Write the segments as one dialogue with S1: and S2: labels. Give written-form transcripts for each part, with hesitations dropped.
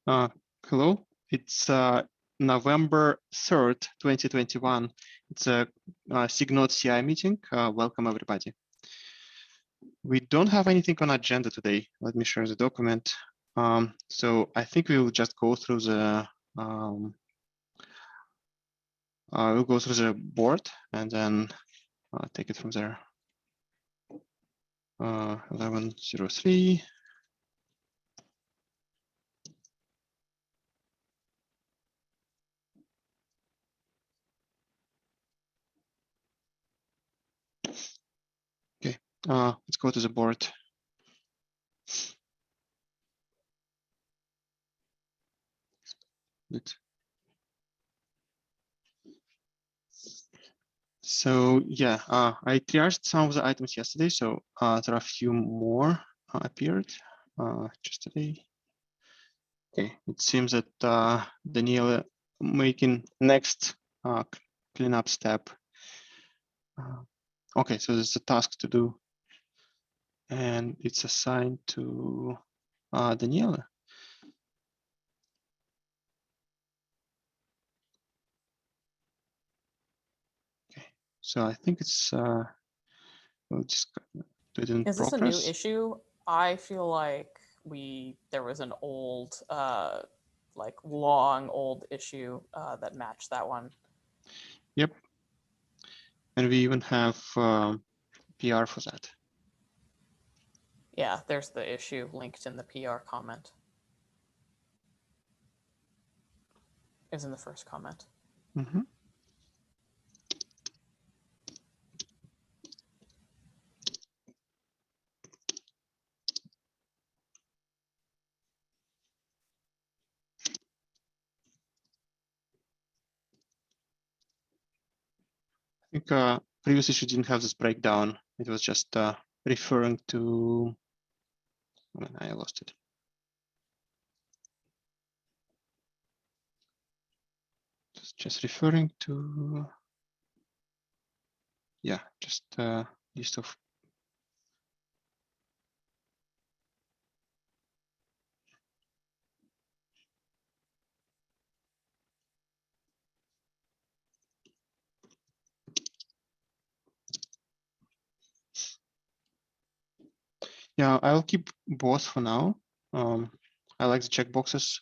S1: Hello, it's November 3rd, 2021. It's a SIG Node CI meeting. Welcome, everybody. We don't have anything on agenda today. Let me share the document. So I think we will just go through the we'll go through the board and then take it from there. 1103. Okay, let's go to the board. Good. So yeah, I triaged some of the items yesterday, so there are a few more appeared just today. Okay, it seems that Daniela making next cleanup step. Okay, so there's a task to do, and it's assigned to Daniela. Okay, so I think it's we'll just do it in progress.
S2: Is this a new issue? I feel like there was an old, like long old issue that matched that one.
S1: Yep, and we even have PR for that.
S2: Yeah, there's the issue linked in the PR comment. Is in the first comment.
S1: Mm-hmm. I think previous issue didn't have this breakdown. It was just referring to, I lost it. Just referring to, yeah, just a list of. Yeah, I'll keep both for now. I like the checkboxes.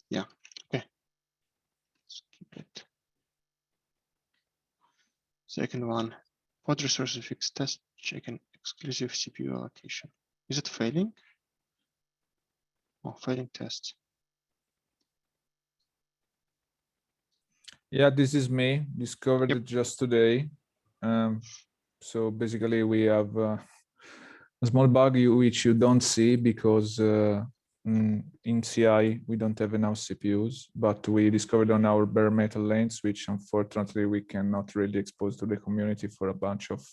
S1: Yeah, okay. Let's keep it. Second one, pod resources fixed test checking exclusive CPU allocation. Is it failing? Oh, failing test.
S3: Yeah, this is me. Discovered it just today. So basically, we have a small bug which you don't see because in CI we don't have enough CPUs, but we discovered on our bare metal lanes, which unfortunately we cannot really expose to the community for a bunch of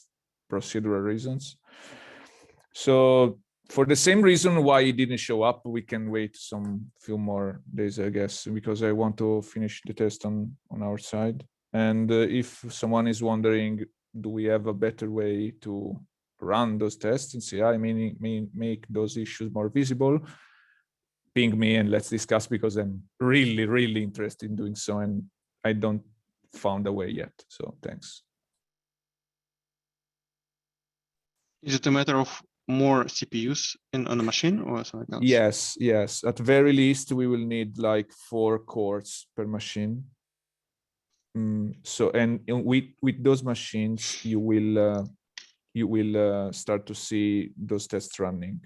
S3: procedural reasons. So for the same reason why it didn't show up, we can wait few more days, I guess, because I want to finish the test on our side. And if someone is wondering, do we have a better way to run those tests in CI, meaning make those issues more visible, ping me and let's discuss, because I'm really, really interested in doing so, and I don't found a way yet. So thanks.
S1: Is it a matter of more CPUs on a machine or something else?
S3: Yes. At very least, we will need like 4 cores per machine. So, and with those machines, you will start to see those tests running.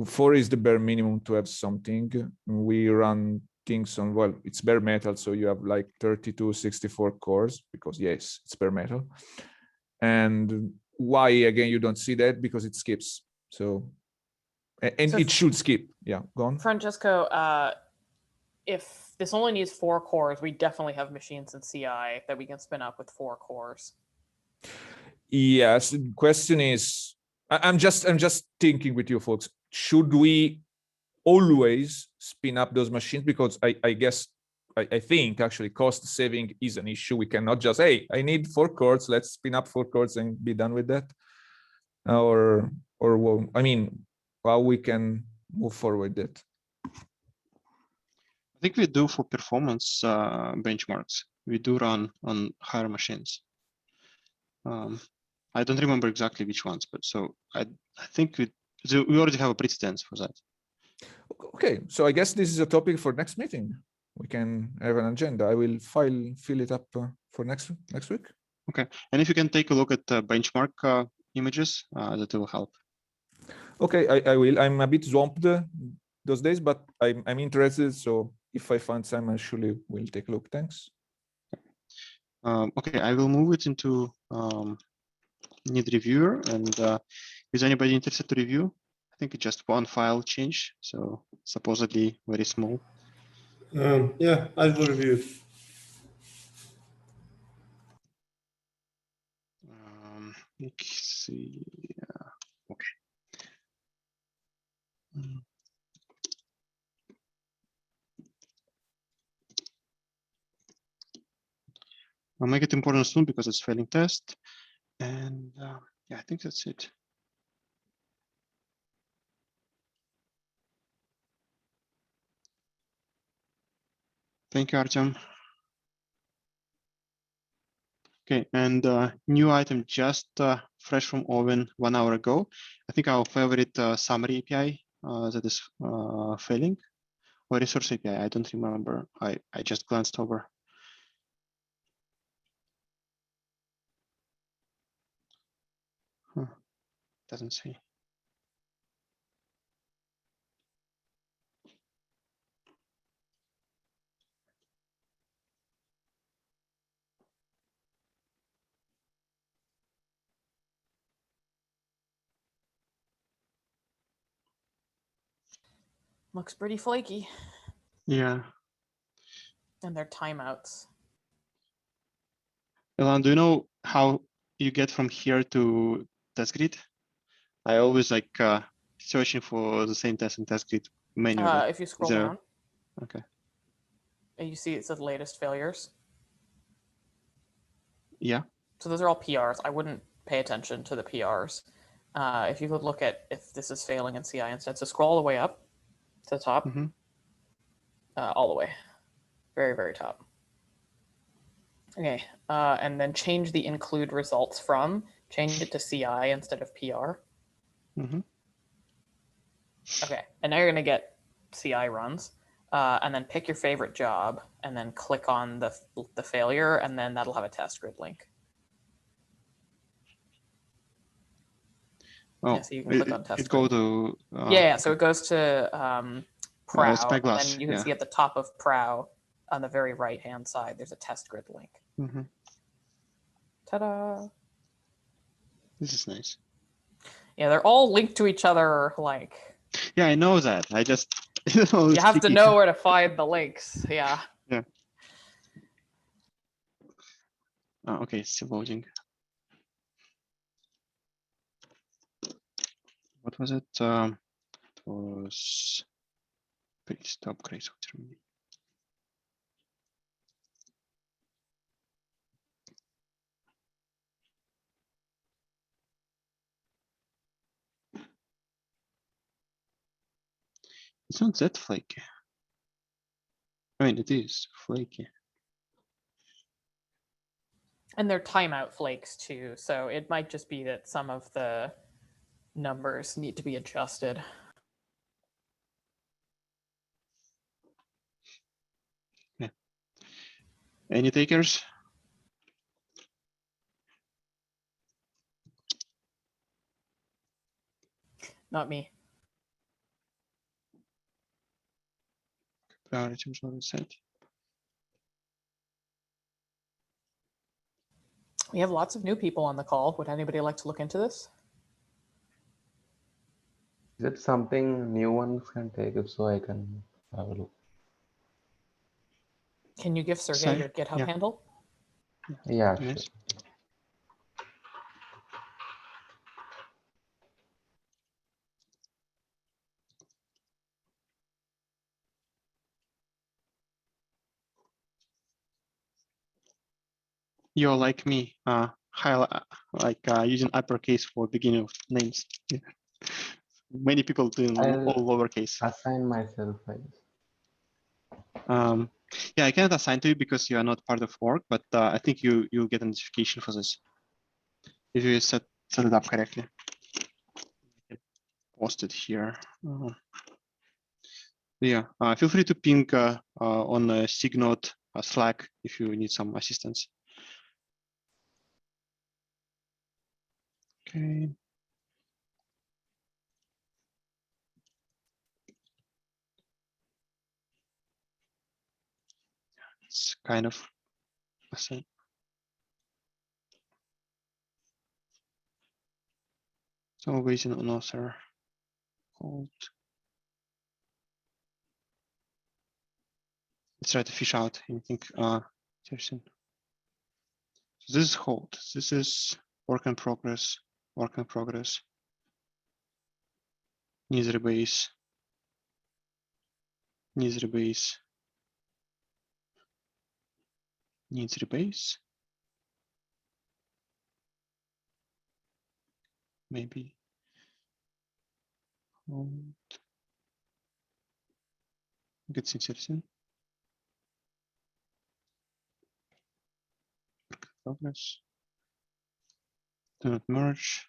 S3: 4 is the bare minimum to have something. We run things on, well, it's bare metal, so you have like 32, 64 cores, because yes, it's bare metal. And why, again, you don't see that? Because it skips. So it should skip. Yeah, go on.
S2: Francesco, if this only needs 4 cores, we definitely have machines in CI that we can spin up with 4 cores.
S3: Yes, the question is, I'm just thinking with you folks, should we always spin up those machines? Because I guess, I think actually cost saving is an issue. We cannot just, hey, I need 4 cores, let's spin up 4 cores and be done with that. Or or what, I mean, how we can move forward that.
S1: I think we do for performance benchmarks. We do run on higher machines. I don't remember exactly which ones, but so I think we already have a precedence for that.
S3: Okay, so I guess this is a topic for next meeting. We can have an agenda. I will fill it up for next week.
S1: Okay, and if you can take a look at benchmark images, that will help.
S3: Okay, I will. I'm a bit swamped those days, but I'm interested. So if I find time, I surely will take a look. Thanks.
S1: Okay, I will move it into need reviewer. And is anybody interested to review? I think it's just one file change, so supposedly very small.
S4: Yeah, I will review it.
S1: Let's see. Okay. I'll make it important soon because it's failing test. And yeah, I think that's it. Thank you, Artyom. Okay, and new item just fresh from oven 1 hour ago. I think our favorite summary API that is failing, or resource API. I don't remember. I just glanced over. Huh. Doesn't say.
S2: Looks pretty flaky.
S1: Yeah.
S2: And their timeouts.
S1: Elan, do you know how you get from here to test grid? I always like searching for the same test in test grid manually.
S2: If you scroll
S1: there...
S2: down.
S1: Okay.
S2: And you see it says latest failures.
S1: Yeah.
S2: So those are all PRs. I wouldn't pay attention to the PRs. If you could look at if this is failing in CI instead. So scroll all the way up to the top.
S1: Mm-hmm.
S2: All the way. Very, very top. Okay. And then change the include results from. Change it to CI instead of PR.
S1: Mm-hmm.
S2: Okay. And now you're going to get CI runs. And then pick your favorite job and then click on the failure, and then that'll have a test grid link.
S1: Oh,
S2: yeah, so you can click on test
S1: it go
S2: grid.
S1: to
S2: yeah, so it goes to Prow,
S1: Spyglass,
S2: and then you can
S1: yeah.
S2: see at the top of Prow on the very right hand side there's a test grid link.
S1: Mm-hmm.
S2: Ta-da!
S1: This is nice.
S2: Yeah, they're all linked to each other. Like,
S1: yeah, I know that. I just
S2: you have to know where to find the links. Yeah.
S1: Yeah. Oh, okay, it's still loading. What was it? It was please upgrade terminal. It's not that flaky. I mean, it is flaky.
S2: And they're timeout flakes too, so it might just be that some of the numbers need to be adjusted.
S1: Yeah. Any takers?
S2: Not me.
S1: Priority was not set.
S2: We have lots of new people on the call. Would anybody like to look into this?
S5: Is it something new ones can take? If so, I can have a look.
S2: Can you give Sergey
S1: Sorry?
S2: your GitHub
S1: Yeah.
S2: handle?
S5: Yeah, sure.
S1: Yes. You're like me, highlight like using uppercase for beginning of names. Yeah. Many people do
S5: I'll
S1: all lowercase.
S5: assign myself, I guess.
S1: Yeah, I cannot assign to you because you are not part of org, but I think you'll get a notification for this if you set it up correctly. Post it here. Yeah, feel free to ping on SIG Node Slack if you need some assistance. Okay. It's kind of it's always an author. Hold. Let's try to fish out anything interesting. So this is hold. This is work in progress. Work in progress. Needs rebase. Needs rebase. Needs rebase. Maybe. Gets interesting. Progress. Do not merge.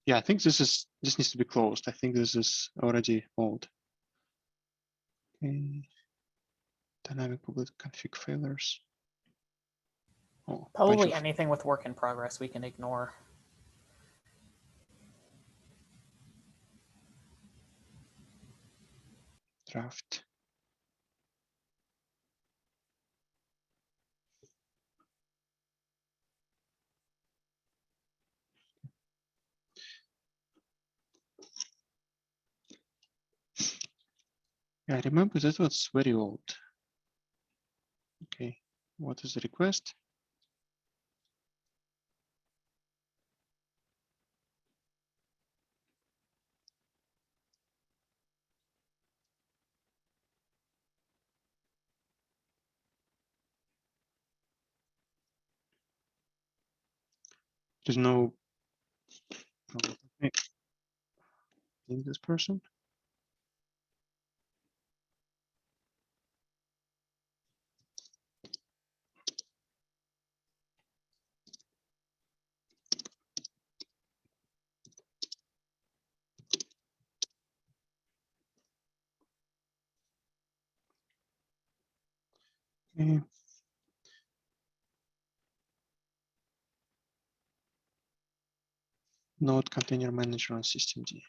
S1: Yeah, I think this needs to be closed. I think this is already old. Okay. Dynamic public config failures. Oh,
S2: Probably anything with work in progress we can ignore.
S1: Draft. Yeah, I remember that was very old. Okay, what is the request? There's no. In this person. Okay. Node container manager on systemd.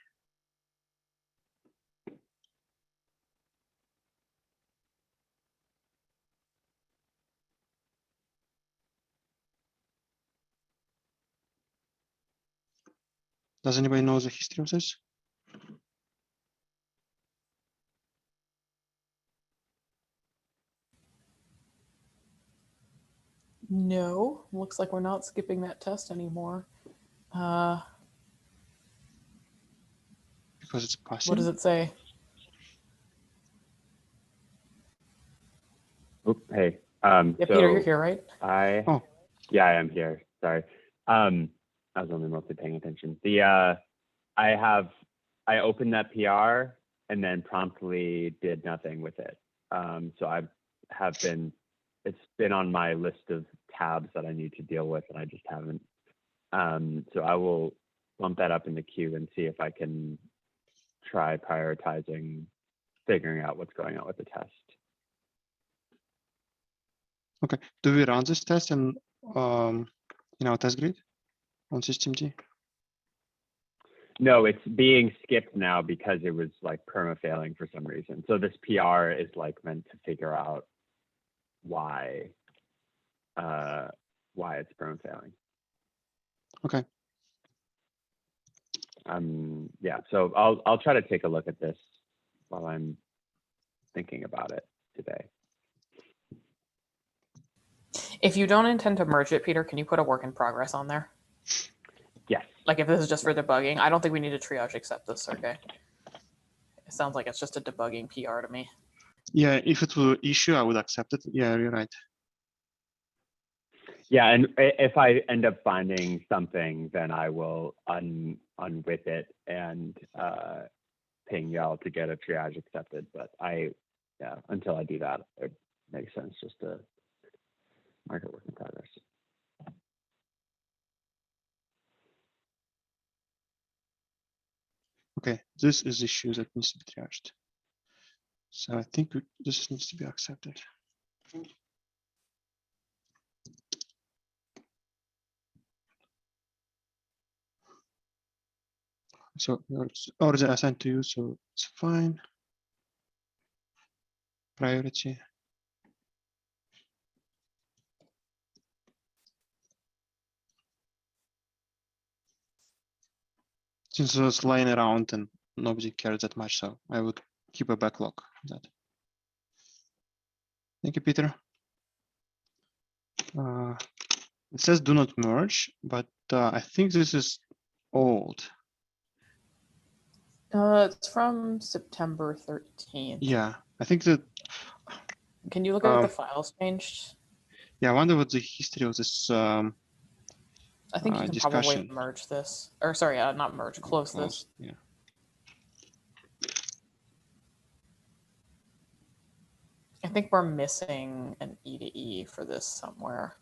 S1: Does anybody know the history of this?
S2: No, looks like we're not skipping that test anymore.
S1: Because it's passing.
S2: What does it say?
S6: Oh, hey.
S2: Yeah,
S6: so
S2: Peter, you're here, right?
S6: Yeah, I am here. Sorry. I was only mostly paying attention. I opened that PR and then promptly did nothing with it. So it's been on my list of tabs that I need to deal with, and I just haven't. So I will bump that up in the queue and see if I can try prioritizing, figuring out what's going on with the test.
S1: Okay. Do we run this test in our test grid on systemd?
S6: No, it's being skipped now because it was like perma failing for some reason. So this PR is like meant to figure out why it's perma failing.
S1: Okay.
S6: Yeah, so I'll try to take a look at this while I'm thinking about it today.
S2: If you don't intend to merge it, Peter, can you put a work in progress on there?
S6: Yes.
S2: Like if this is just for debugging, I don't think we need to triage accept this, okay? It sounds like it's just a debugging PR to me.
S1: Yeah, if it were issue, I would accept it. Yeah, you're right.
S6: Yeah, and if I end up finding something, then I will unwith it and ping y'all to get a triage accepted. But yeah, until I do that, it makes sense just to mark it work in progress.
S1: Okay, this is issue that needs to be triaged. So I think this needs to be accepted. So it's already assigned to you, so it's fine. Priority. Since it was lying around and nobody cared that much, so I would keep a backlog of that. Thank you, Peter. It says do not merge, but I think this is old.
S2: It's from September 13th.
S1: Yeah, I think that.
S2: Can you look at the files changed?
S1: Yeah, I wonder what the history of this.
S2: I think you can
S1: discussion.
S2: probably merge this, or sorry, not merge, close this.
S1: Yeah.
S2: I think we're missing an E to E for this somewhere.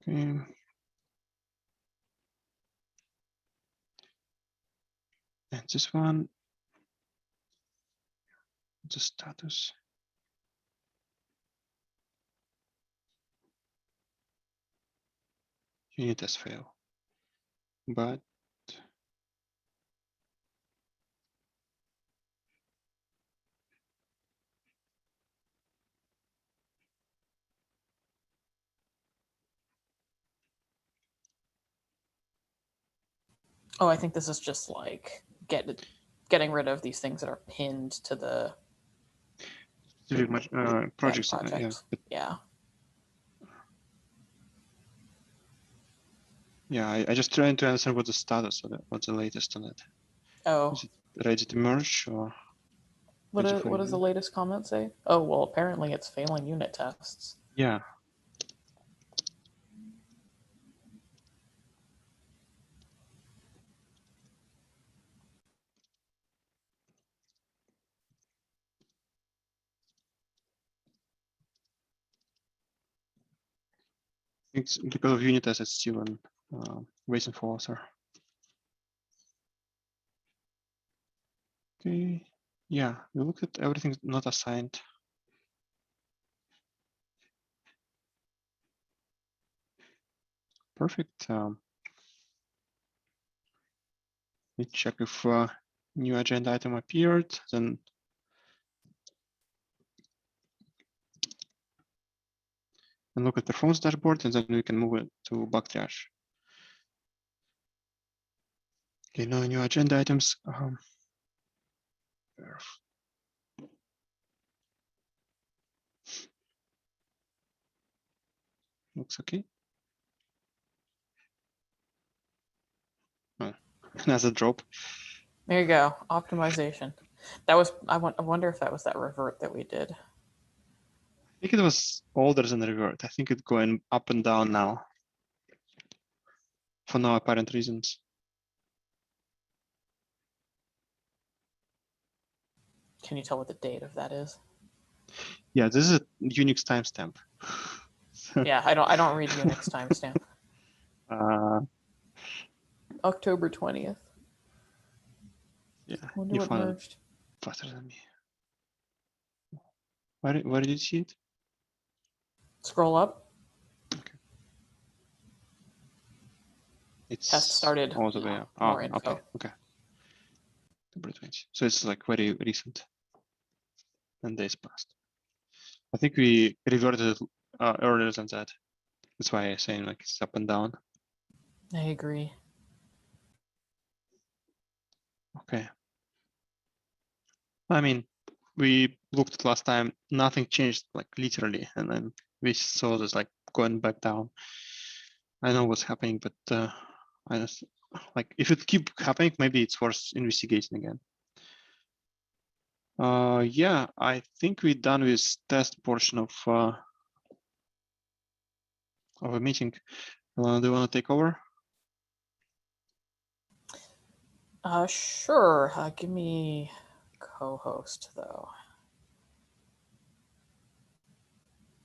S1: Okay. And this one, the status. Unit test fail. But
S2: oh, I think this is just like getting rid of these things that are pinned to the
S1: projects.
S2: project. Yeah.
S1: Yeah, I just trying to understand what the status of it, what's the latest on it.
S2: Oh.
S1: Is it ready to merge or?
S2: What does the latest comment say? Oh, well, apparently it's failing unit tests.
S1: Yeah. It's because of unit tests, it's still in waiting for author. Okay. Yeah, we look at everything not assigned. Perfect. We check if new agenda item appeared, then and look at performance dashboard, and then we can move it to bug triage. Okay, no new agenda items. Looks okay. Oh, another drop.
S2: There you go. Optimization. That was, I wonder if that was that revert that we did.
S1: I think it was older than revert. I think it's going up and down now for no apparent reasons.
S2: Can you tell what the date of that is?
S1: Yeah, this is a Unix timestamp.
S2: Yeah, I don't read Unix timestamp. October 20th.
S1: Yeah,
S2: Wonder
S1: you
S2: what
S1: found
S2: merged.
S1: it faster than me. Where did you see it?
S2: Scroll up.
S1: Okay. It's
S2: Test started.
S1: all the way up.
S2: More
S1: Oh,
S2: info.
S1: okay. October 20. So it's like very recent. And days passed. I think we reverted earlier than that. That's why I'm saying like it's up and down.
S2: I agree.
S1: Okay. I mean, we looked at last time, nothing changed, like literally, and then we saw this like going back down. I know what's happening, but I just like if it keep happening, maybe it's worth investigating again. Yeah, I think we're done with test portion of a meeting. Do you want to take over?
S2: Sure. Give me co-host though.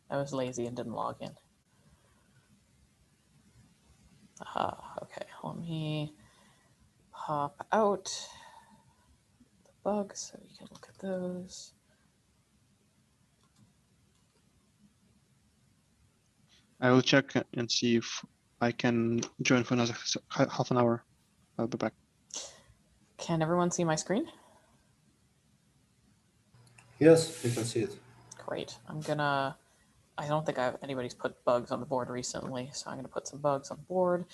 S2: I was lazy and didn't log in. Okay, let me pop out the bugs so we can look at those.
S1: I will check and see if I can join for another half an hour. I'll be back.
S2: Can everyone see my screen?
S4: Yes, you can see it.
S2: Great. I don't think anybody's put bugs on the board recently, so I'm gonna put some bugs on the board.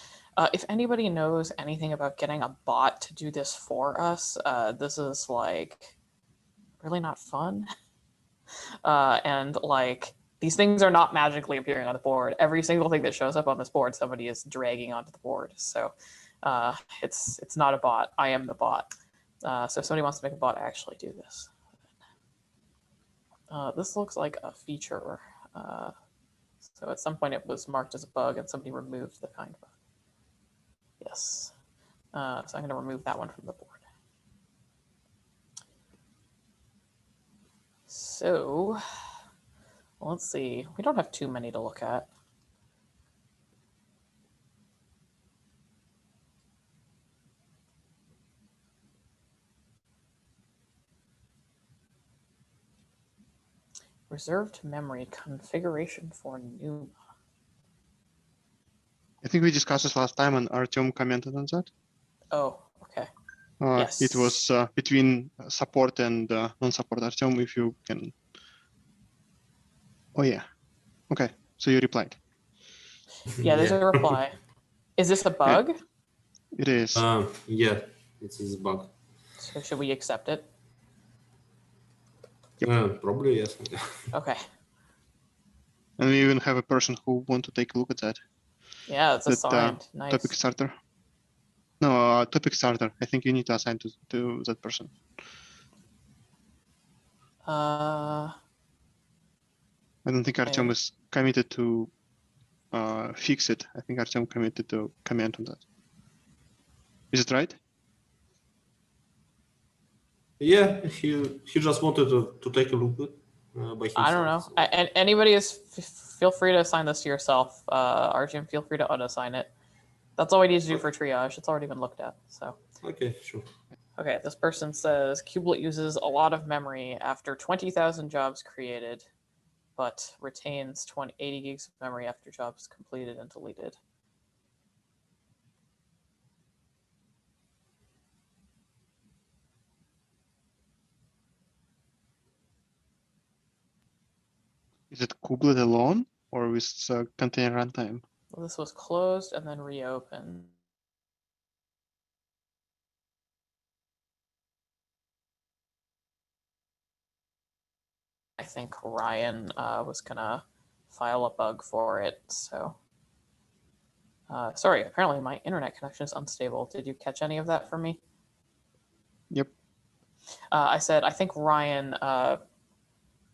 S2: If anybody knows anything about getting a bot to do this for us, this is like really not fun. And like these things are not magically appearing on the board. Every single thing that shows up on this board, somebody is dragging onto the board. So it's not a bot. I am the bot. So if somebody wants to make a bot actually do this. This looks like a feature. So at some point it was marked as a bug and somebody removed the kind bug. Yes. So I'm going to remove that one from the board. So let's see. We don't have too many to look at. Reserved memory configuration for NUMA.
S1: I think we discussed this last time, and Artyom commented on that.
S2: Oh, okay. Yes.
S1: It was between support and non-support. Artyom, if you can. Oh yeah. Okay. So you replied.
S2: Yeah, there's a reply. Is this a bug?
S1: It is.
S4: Yeah, it is a bug.
S2: So should we accept it?
S4: Probably yes.
S2: Okay.
S1: And we even have a person who want to take a look at that.
S2: Yeah, it's assigned. Nice.
S1: Topic starter. No, topic starter. I think you need to assign to that person. I don't think Artyom is committed to fix it. I think Artyom committed to comment on that. Is it right?
S4: Yeah, he just wanted to take a look by himself.
S2: I don't know.
S4: So.
S2: Anybody feel free to assign this to yourself. Arjun, feel free to unassign it. That's all we need to do for triage. It's already been looked at. So.
S4: Okay, sure.
S2: Okay, this person says Kubelet uses a lot of memory after 20,000 jobs created, but retains 80 gigs of memory after jobs completed and deleted.
S1: Is it kubelet alone or with container runtime?
S2: Well, this was closed and then reopened. I think Ryan was gonna file a bug for it, so. Sorry, apparently my internet connection is unstable. Did you catch any of that from me?
S1: Yep.
S2: I said, I think Ryan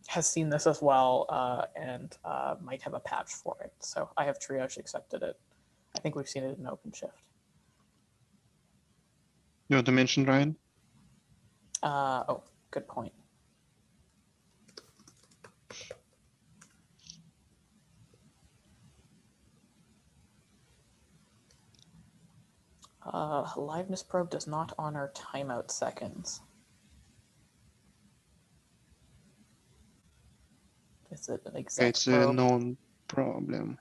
S2: has seen this as well and might have a patch for it. So I have triage accepted it. I think we've seen it in OpenShift.
S1: You want to mention Ryan?
S2: Oh, good point. Liveness probe does not honor timeout seconds. Is it an exec
S1: It's
S2: probe?
S1: a known problem.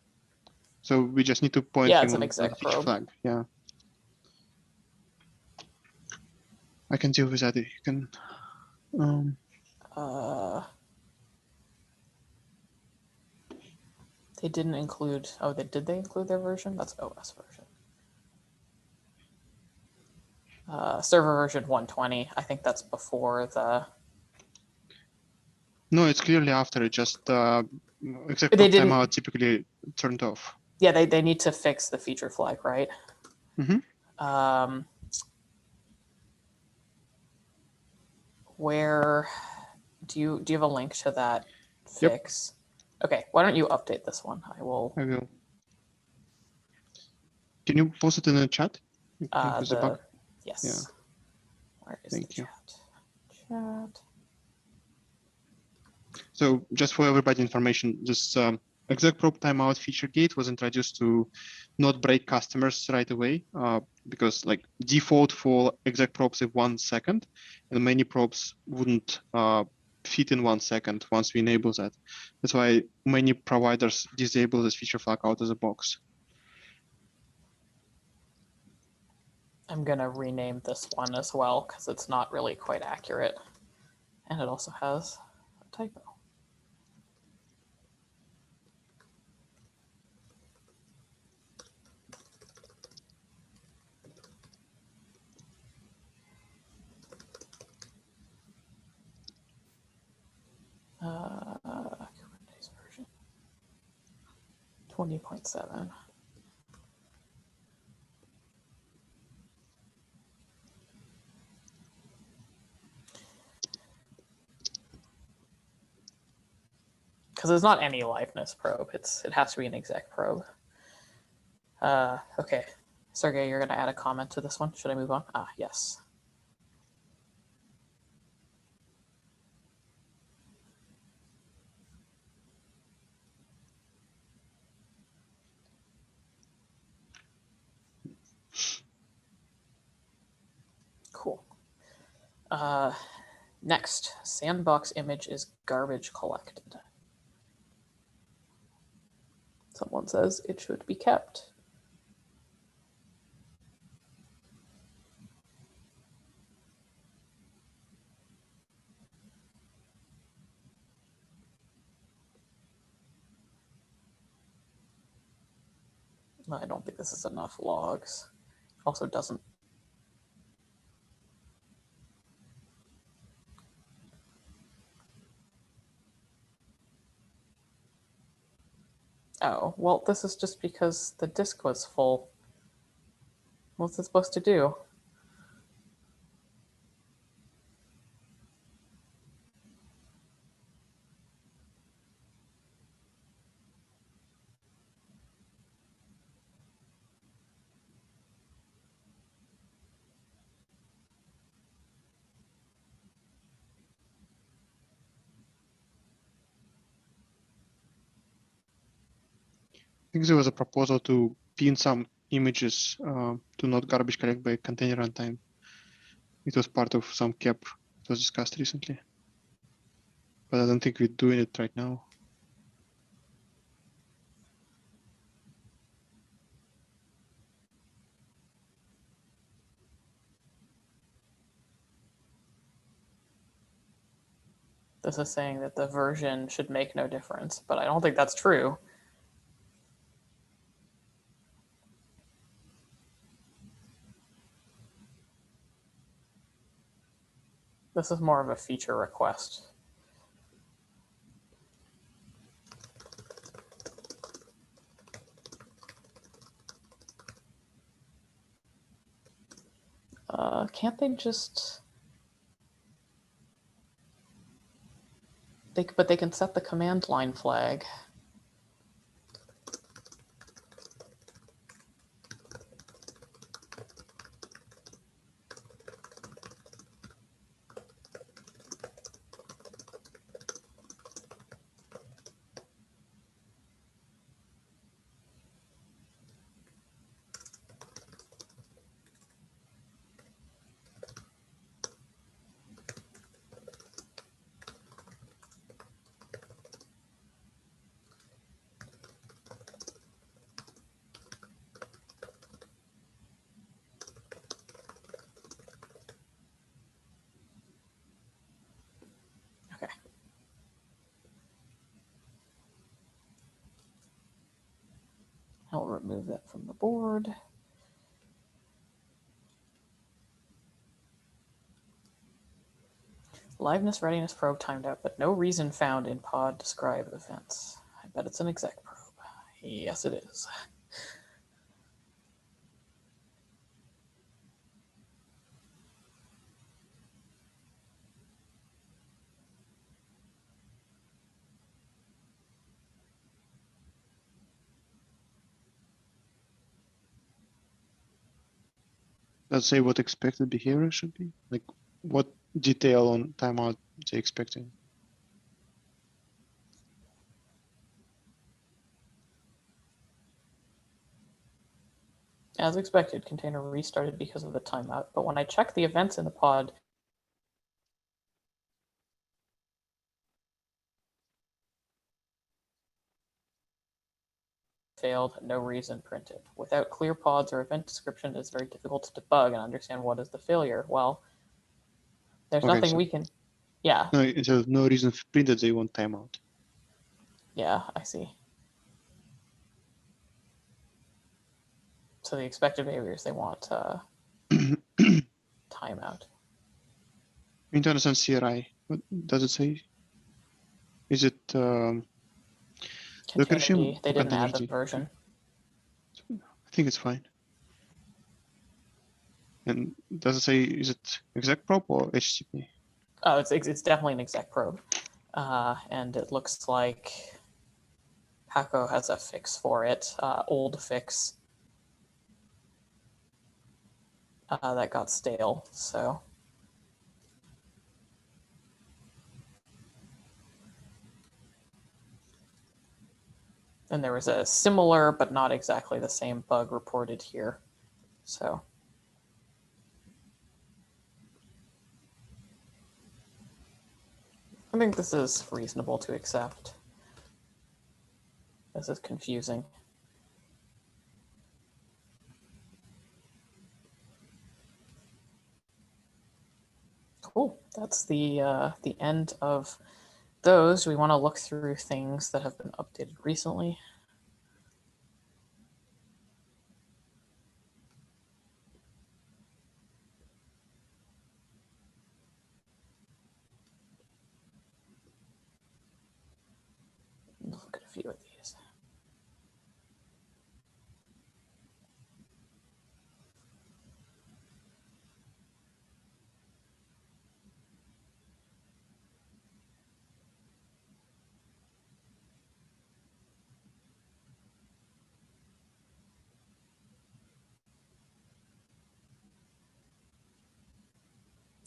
S1: So we just need to point
S2: Yeah,
S1: him
S2: it's an
S1: on
S2: exec
S1: the
S2: probe.
S1: flag. Yeah. I can deal with that if you can.
S2: They didn't include, did they include their version? That's OS version. Server version 120, I think that's before the...
S1: No, it's clearly after. It just exec
S2: They
S1: prop
S2: didn't-
S1: timeout typically turned off.
S2: Yeah, they need to fix the feature flag, right?
S1: Mhm.
S2: Where do you have a link to that
S1: Yep.
S2: fix? Okay, why don't you update this one? I will.
S1: I will. Can you post it in the chat? With the bug?
S2: Yes.
S1: Yeah.
S2: Where is
S1: Thank
S2: the
S1: you.
S2: chat?
S1: So just for everybody information, this exec prop timeout feature gate was introduced to not break customers right away because like default for exec props is 1 second and many props wouldn't fit in 1 second once we enable that. That's why many providers disable this feature flag out of the box.
S2: I'm gonna rename this one as well because it's not really quite accurate. And it also has a typo. Kubernetes version 20.7. Because it's not any liveness probe. It has to be an exec probe. Okay, Sergey, you're gonna add a comment to this one. Should I move on? Ah, yes. Cool. Next, sandbox image is garbage collected. Someone says it should be kept. I don't think this is enough logs. Also doesn't. Oh, well, this is just because the disk was full. What's it supposed to do?
S1: I think there was a proposal to pin some images to not garbage collect by container runtime. It was part of some cap. It was discussed recently, but I don't think we're doing it right now.
S2: This is saying that the version should make no difference, but I don't think that's true. This is more of a feature request. Can't they just... But they can set the command line flag. Okay. I'll remove that from the board. Liveness readiness probe timed out, but no reason found in pod describe events. I bet it's an exec probe. Yes, it is.
S1: Let's say what expected behavior should be. Like what detail on timeout they expecting.
S2: As expected, container restarted because of the timeout, but when I check the events in the pod, failed, no reason printed. Without clear pods or event description, it's very difficult to debug and understand what is the failure. Well, there's
S1: Okay,
S2: nothing
S1: so-
S2: we can, yeah,
S1: No, there's no reason printed. They want timeout.
S2: yeah, I see. So the expected behaviors, they want timeout.
S1: We need to understand CRI. What does it say? Is it
S2: Container
S1: regime
S2: D, they
S1: or
S2: didn't add
S1: container
S2: the
S1: D?
S2: version.
S1: I think it's fine. And does it say, is it exec probe or HTTP?
S2: Oh, it's definitely an exec probe. And it looks like Paco has a fix for it, old fix that got stale, so. And there was a similar, but not exactly the same bug reported here, so. I think this is reasonable to accept. This is confusing. Cool. That's the end of those. We want to look through things that have been updated recently. Look at a few of these.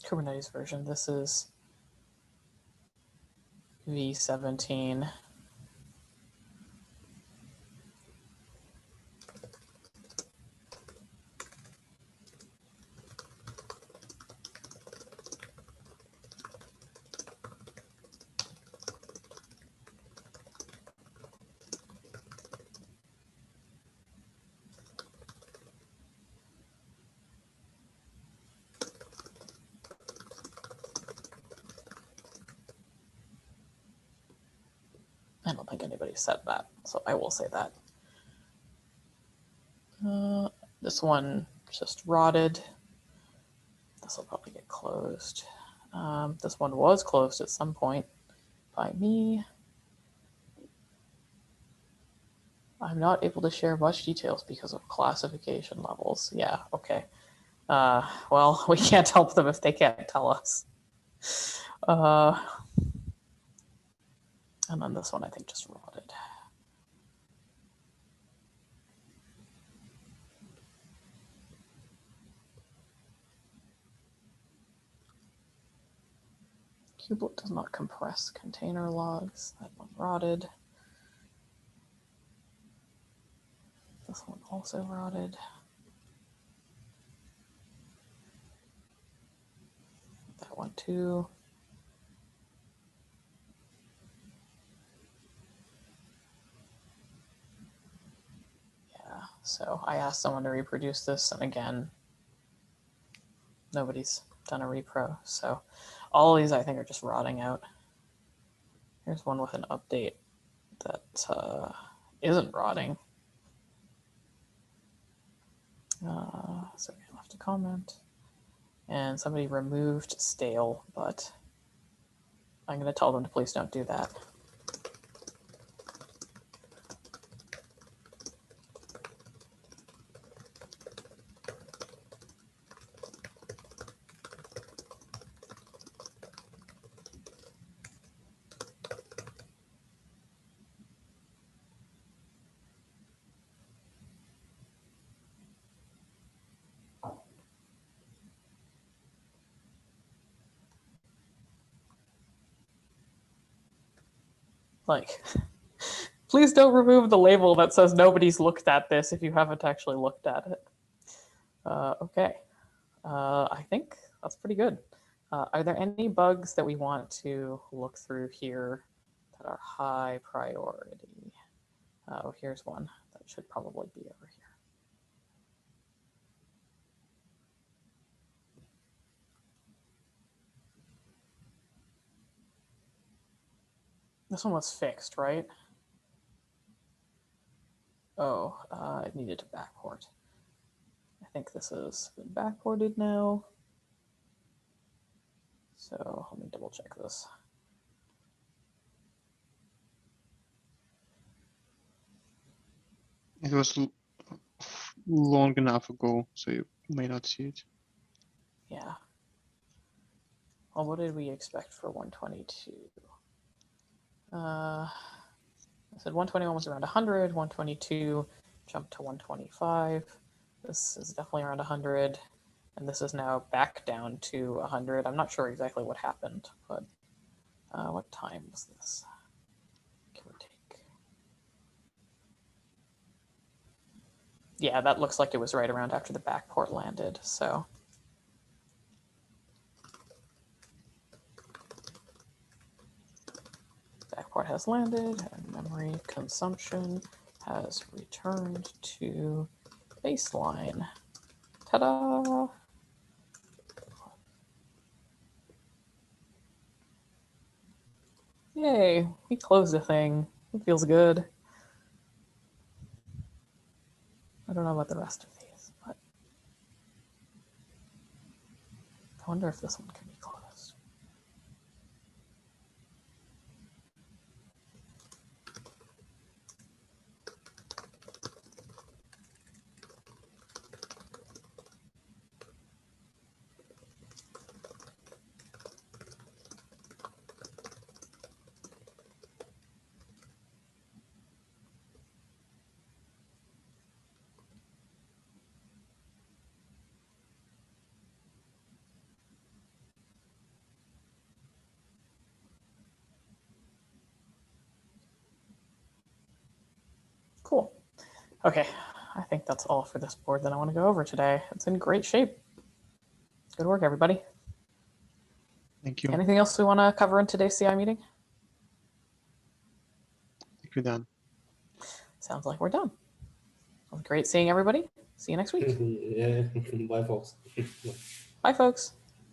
S2: Kubernetes version. This is V17. I don't think anybody said that, so I will say that. This one just rotted. This will probably get closed. This one was closed at some point by me. I'm not able to share much details because of classification levels. Yeah, okay. Well, we can't help them if they can't tell us. And then this one I think just rotted. Kubelet does not compress container logs. That one rotted. This one also rotted. That one too. Yeah, so I asked someone to reproduce this, and again, nobody's done a repro. So all of these I think are just rotting out. Here's one with an update that isn't rotting. Somebody left a comment. And somebody removed stale, but I'm going to tell them to please don't do that. Like, please don't remove the label that says nobody's looked at this if you haven't actually looked at it. Okay, I think that's pretty good. Are there any bugs that we want to look through here that are high priority? Oh, here's one that should probably be over here. This one was fixed, right? Oh, it needed to backport. I think this has been backported now. So let me double check this.
S1: It was long enough ago, so you may not see it.
S2: Yeah. Well, what did we expect for 122? I said 121 was around 100, 122 jumped to 125. This is definitely around 100, and this is now back down to 100. I'm not sure exactly what happened, but what time was this? Give or take. Yeah, that looks like it was right around after the backport landed, so. Backport has landed, and memory consumption has returned to baseline. Ta-da! Yay, we closed a thing. It feels good. I don't know about the rest of these, but I wonder if this one can be closed. Cool. Okay, I think that's all for this board that I want to go over today. It's in great shape. Good work, everybody.
S1: Thank you.
S2: Anything else we want to cover in today's CI meeting?
S1: I think we're done.
S2: Sounds like we're done. Well, great seeing everybody. See you next week.
S4: Yeah, bye, folks.
S2: Bye, folks.